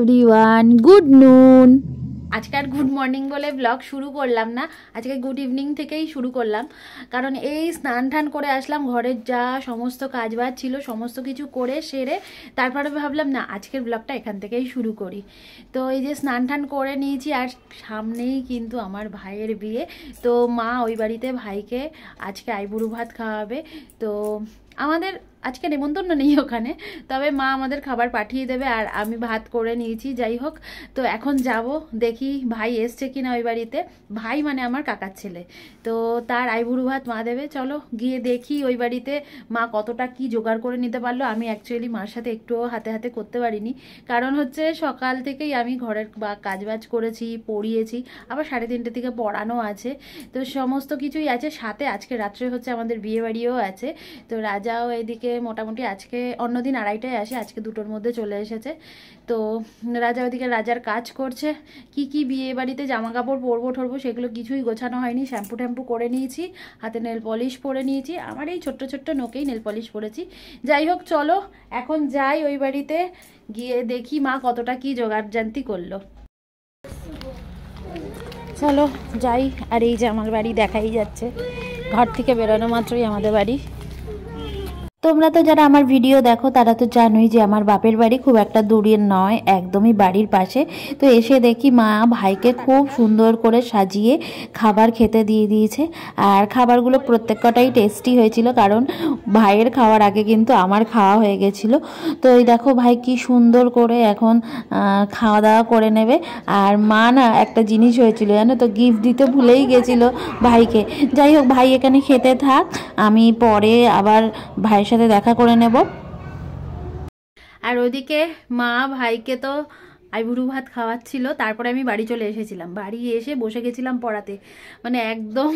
Everyone, good নুন। আজকে আর good morning বলে ব্লগ শুরু করলাম না, আজকে গুড ইভিনিং থেকেই শুরু করলাম। কারণ এই স্নান টান করে আসলাম, ঘরের যা সমস্ত কাজবাজ ছিল সমস্ত কিছু করে সেরে তারপরে ভাবলাম না আজকের ব্লগটা এখান থেকেই শুরু করি। তো এই যে স্নান টান করে নিয়েছি, আর সামনেই কিন্তু আমার ভাইয়ের বিয়ে। তো মা ওই বাড়িতে ভাইকে আজকে আইবুড়ো ভাত খাওয়াবে। তো আমাদের আজকে নেমন্তন্ন নেই ওখানে, তবে মা আমাদের খাবার পাঠিয়ে দেবে আর আমি ভাত করে নিয়েছি। যাই হোক, তো এখন যাব দেখি ভাই এসছে কিনা ওই বাড়িতে। ভাই মানে আমার কাকার ছেলে, তো তার আইবুড়ো ভাত মা দেবে। চলো গিয়ে দেখি ওই বাড়িতে মা কতটা কি জোগাড় করে নিতে পারলো। আমি অ্যাকচুয়ালি মার সাথে একটুও হাতে হাতে করতে পারিনি, কারণ হচ্ছে সকাল থেকেই আমি ঘরের কাজবাজ করেছি, পড়িয়েছি, আবার 3:30 থেকে পড়ানো আছে, তো সমস্ত কিছুই আছে। সাথে আজকে রাত্রে হচ্ছে আমাদের বিয়ে বাড়িও আছে। তো রাজাও এদিকে মোটামুটি আজকে অন্যদিন 2:30টায় আসে, আজকে 2টোর মধ্যে চলে এসেছে। তো রাজা ওদিকে রাজার কাজ করছে। কি কি বিয়ে বাড়িতে জামা কাপড় পরবো ঠরবো সেগুলো কিছুই গোছানো হয়নি। শ্যাম্পু ট্যাম্পু করে নিয়েছি, হাতে নেল পলিশ পরে নিয়েছি, আমার এই ছোট্ট ছোট্ট নোকেই নেল পলিশ পরেছি। যাই হোক, চলো এখন যাই ওই বাড়িতে, গিয়ে দেখি মা কতটা কি জোগাড় জান্তি করলো। চলো যাই। আর এই যে আমার বাড়ি দেখাই যাচ্ছে, ঘর থেকে বেরোনো মাত্রই আমাদের বাড়ি। তোমরা তো যারা আমার ভিডিও দেখো তারা তো জানোই যে আমার বাপের বাড়ি খুব একটা দূরের নয়, একদমই বাড়ির পাশে। তো এসে দেখি মা ভাইকে খুব সুন্দর করে সাজিয়ে খাবার খেতে দিয়ে দিয়েছে। আর খাবারগুলো প্রত্যেকটাই টেস্টি হয়েছিল, কারণ ভাইয়ের খাওয়ার আগে কিন্তু আমার খাওয়া হয়ে গেছিলো। তো এই দেখো ভাই কি সুন্দর করে এখন খাওয়া দাওয়া করে নেবে। আর মা না একটা জিনিস হয়েছিল জানো তো, গিফট দিতে ভুলেই গেছিলো ভাইকে। যাই হোক, ভাই এখানে খেতে থাক, আমি পরে আবার ভাইয়ের সাথে দেখা করে নেব। আর ওদিকে মা ভাইকে তো আইবুড়ো ভাত খাওয়াচ্ছিল, তারপরে আমি বাড়ি চলে এসেছিলাম। বাড়ি এসে বসে গেছিলাম পড়াতে, মানে একদম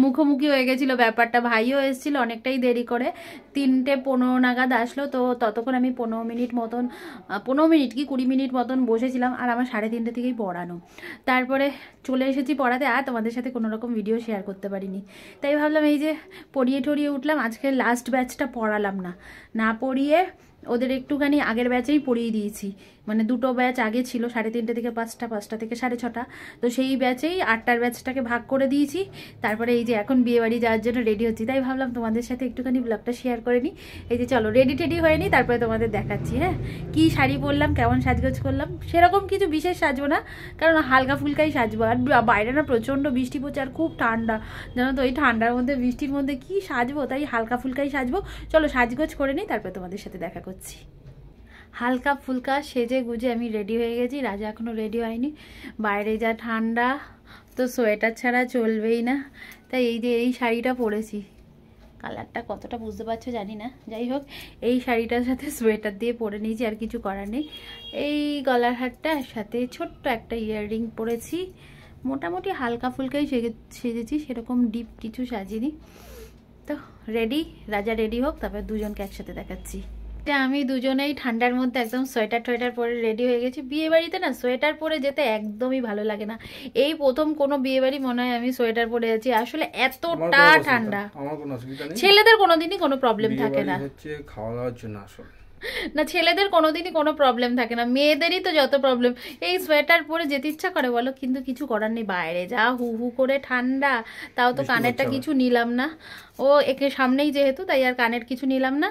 মুখোমুখি হয়ে গেছিলো ব্যাপারটা। ভাইও এসেছিল অনেকটাই দেরি করে, 3:15 নাগাদ আসলো। তো ততক্ষণ আমি 15 মিনিট মতন 20 মিনিট মতন বসেছিলাম। আর আমার 3:30 থেকেই পড়ানো, তারপরে চলে এসেছি পড়াতে। আর তোমাদের সাথে কোনো রকম ভিডিও শেয়ার করতে পারিনি, তাই ভাবলাম এই যে পড়িয়ে টড়িয়ে উঠলাম। আজকে লাস্ট ব্যাচটা পড়ালাম না পড়িয়ে ওদের একটুখানি আগের ব্যাচেই পড়িয়ে দিয়েছি। মানে 2টো ব্যাচ আগে ছিল, 3:30 থেকে 5টা, 5টা থেকে 6:30। তো সেই ব্যাচেই 8টার ব্যাচটাকে ভাগ করে দিয়েছি। তারপরে এই যে এখন বিয়ে বাড়ি যাওয়ার জন্য রেডি হচ্ছি, তাই ভাবলাম তোমাদের সাথে একটুখানি ব্লগটা শেয়ার করে নিই। এই যে চলো রেডি টেডি হয়ে নিই, তারপরে তোমাদের দেখাচ্ছি। হ্যাঁ, কি শাড়ি পরলাম, কেমন সাজগোজ করলাম। সেরকম কিছু বিশেষ সাজবো না, কারণ হালকা ফুলকাই সাজবো। আর বাইরে না প্রচণ্ড বৃষ্টি পড়ছে, আর খুব ঠান্ডা জানো তো। এই ঠান্ডার মধ্যে বৃষ্টির মধ্যে কি সাজবো, তাই হালকা ফুলকাই সাজবো। চলো সাজগোজ করে নিই, তারপরে তোমাদের সাথে দেখা করছি। হালকা ফুলকা সেজে গুজে আমি রেডি হয়ে গেছি। রাজা এখনও রেডি হয়নি, বাইরে যা ঠান্ডা, তো সোয়েটার ছাড়া চলবেই না। তাই এই যে এই শাড়িটা পরেছি, কালারটা কতটা বুঝতে পারছো জানি না। যাই হোক, এই শাড়িটার সাথে সোয়েটার দিয়ে পরে নিয়েছি, আর কিছু করার নেই। এই গলার হারটার সাথে ছোট্ট একটা ইয়াররিং পরেছি। মোটামুটি হালকা ফুলকাই সেজেছি, সেরকম ডিপ কিছু সাজিনি। তো রেডি, রাজা রেডি হোক, তারপর দুজনকে একসাথে দেখাচ্ছি। আমি দুজনেই ঠান্ডার মধ্যে একদম সোয়েটার টোয়েটার পরে রেডি হয়ে গেছি। বিয়ে বাড়িতে না সোয়েটার পরে যেতে একদমই ভালো লাগে না। এই প্রথম কোনো বিয়ে বাড়ি মনে হয় আমি সোয়েটার পরে যাচ্ছি, আসলে এতটা ঠান্ডা। ছেলেদের কোনোদিনই কোনো প্রবলেম থাকে না, খাওয়া দাওয়ার জন্য আসলে না, ছেলেদের কোনোদিনই কোনো প্রবলেম থাকে না, মেয়েদেরই তো যত প্রবলেম। এই সোয়েটার পরে যেতে ইচ্ছা করে বলো, কিন্তু কিছু করার নেই, বাইরে যা হু হু করে ঠান্ডা। তাও তো কানের কিছু নিলাম না, ও একে সামনেই যেহেতু, তাই আর কানের কিছু নিলাম না।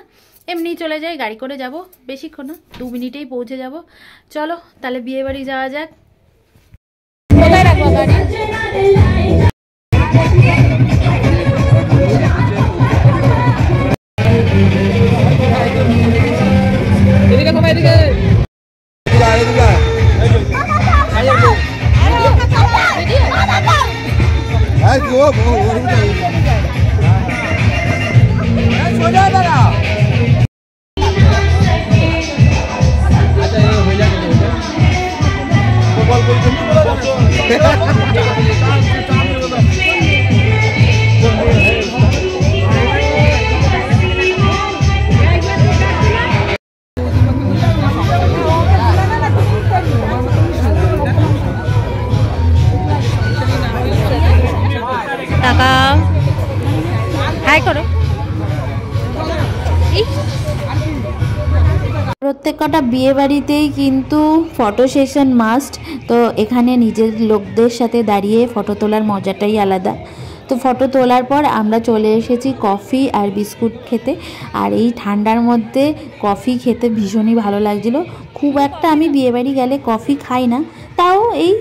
এমনি চলে যাই, গাড়ি করে যাব, বেশিক্ষণ না, 2 মিনিটেই পৌঁছে যাব। চলো তাহলে বিয়ে বাড়ি যাওয়া যাক। কোথায় রাখবো গাড়ি? প্রত্যেক কটা বিয়ে বাড়িতেই কিন্তু ফটো সেশন মাস্ট। তো এখানে নিজের লোকদের সাথে দাঁড়িয়ে ফটো তোলার মজাটাই আলাদা। তো ফটো তোলার পর আমরা চলে এসেছি কফি আর বিস্কুট খেতে। আর এই ঠান্ডার মধ্যে কফি খেতে ভীষণই ভালো লাগছিলো। খুব একটা আমি বিয়েবাড়ি গেলে কফি খাই না, তাও এই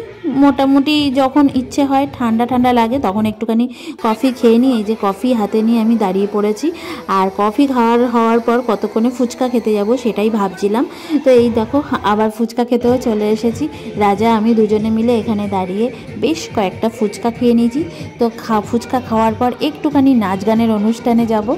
মোটামুটি যখন ইচ্ছে হয় ঠান্ডা ঠান্ডা লাগে তখন একটুখানি কফি খেয়ে নিই। এই যে কফি হাতে নিয়ে আমি দাঁড়িয়ে পড়েছি। আর কফি হওয়ার পর কতক্ষণে ফুচকা খেতে যাব সেটাই ভাবছিলাম। তো এই দেখো আবার ফুচকা খেতেও চলে এসেছি। রাজা আমি দুজনে মিলে এখানে দাঁড়িয়ে বেশ কয়েকটা ফুচকা খেয়ে নিয়েছি। তো ফুচকা খাওয়ার পর একটুখানি নাচ গানের অনুষ্ঠানে যাব।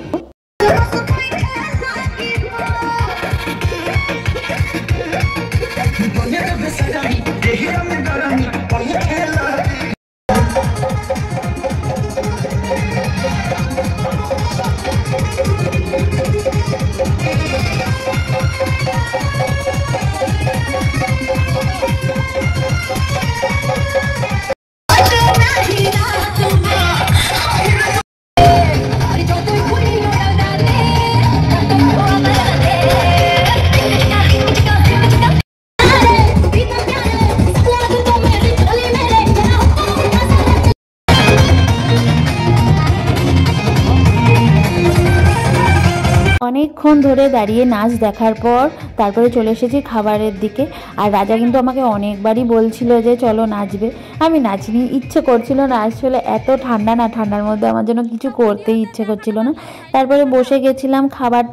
অনেকক্ষণ ধরে দাঁড়িয়ে নাচ দেখার পর তারপরে চলে এসেছি খাবারের দিকে। আর রাজা কিন্তু আমাকে অনেকবারই বলছিল যে চলো নাচবে, আমি নাচিনি, ইচ্ছে করছিল না। আসলে এত ঠান্ডা না, ঠান্ডার মধ্যে আমার জন্য কিছু করতেই ইচ্ছে করছিল না। তারপরে বসে গেছিলাম খাবার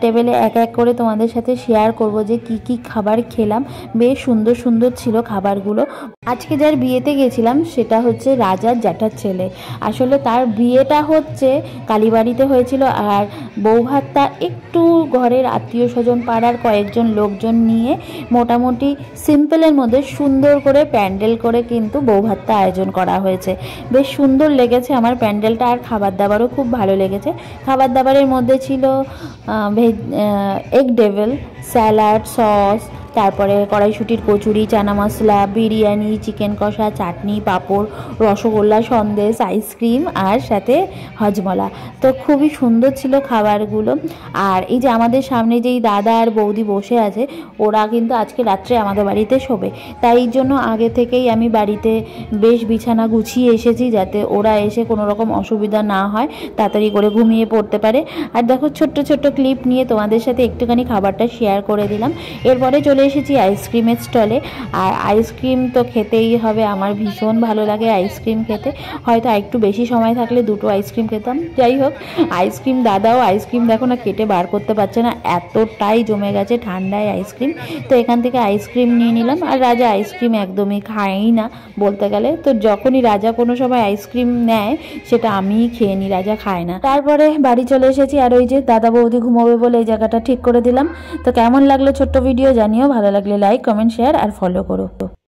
টেবিলে এক এক করে তোমাদের সাথে শেয়ার করব যে কি কি খাবার খেলাম। বেশ সুন্দর সুন্দর ছিল খাবারগুলো। আজকে যার বিয়েতে গেছিলাম সেটা হচ্ছে রাজার জ্যাঠার ছেলে। আসলে তার বিয়েটা হচ্ছে কালীবাড়িতে হয়েছিল। আর বৌভাতটা একটু ঘরের আত্মীয় স্বজন পাড়ার কয়েকজন লোকজন নিয়ে মোটামুটি সিম্পলের মধ্যে সুন্দর করে প্যান্ডেল করে কিন্তু বৌভাতটা আয়োজন করা হয়েছে। বেশ সুন্দর লেগেছে আমার প্যান্ডেলটা। আর খাবার দাবারও খুব ভালো লেগেছে। খাবার দাবারের মধ্যে ছিল এগ ডেভিল, স্যালাড, সস, তারপরে কড়াইশুঁটির কচুরি, চানা মশলা, বিরিয়ানি, চিকেন কষা, চাটনি, পাঁপড়, রসগোল্লা, সন্দেশ, আইসক্রিম আর সাথে হজমলা। তো খুবই সুন্দর ছিল খাবারগুলো। আর এই যে আমাদের সামনে যেই দাদা আর বৌদি বসে আছে, ওরা কিন্তু আজকে রাত্রে আমাদের বাড়িতে শোবে। তাই জন্য আগে থেকেই আমি বাড়িতে বেশ বিছানা গুছিয়ে এসেছি, যাতে ওরা এসে কোনো রকম অসুবিধা না হয়, তাড়াতাড়ি করে ঘুমিয়ে পড়তে পারে। আর দেখো ছোট্ট ছোট্ট ক্লিপ নিয়ে তোমাদের সাথে একটুখানি খাবারটা শেয়ার করে দিলাম। এরপরে চলে এসেছি আইসক্রিমের স্টলে। আর আইসক্রিম তো খেতেই হবে, আমার ভীষণ ভালো লাগে আইসক্রিম খেতে। হয়তো একটু বেশি সময় থাকলে দুটো আইসক্রিম খেতাম। যাই হোক, আইসক্রিম দাদাও আইসক্রিম দেখো না কেটে বার করতে পারছে না, এতটাই জমে গেছে ঠান্ডায় আইসক্রিম। তো এখান থেকে আইসক্রিম নিয়ে নিলাম। আর রাজা আইসক্রিম একদমই খায়ই না বলতে গেলে। তো যখনই রাজা কোনো সময় আইসক্রিম নেয় সেটা আমিই খেয়ে নিই, রাজা খায় না। তারপরে বাড়ি চলে এসেছি। আর ওই যে দাদা বৌদি ঘুমোবে বলে এই জায়গাটা ঠিক করে দিলাম। তো কেমন লাগলো ছোট্ট ভিডিও জানিও। ভালো লাগলে লাইক, কমেন্ট, শেয়ার আর ফলো করো।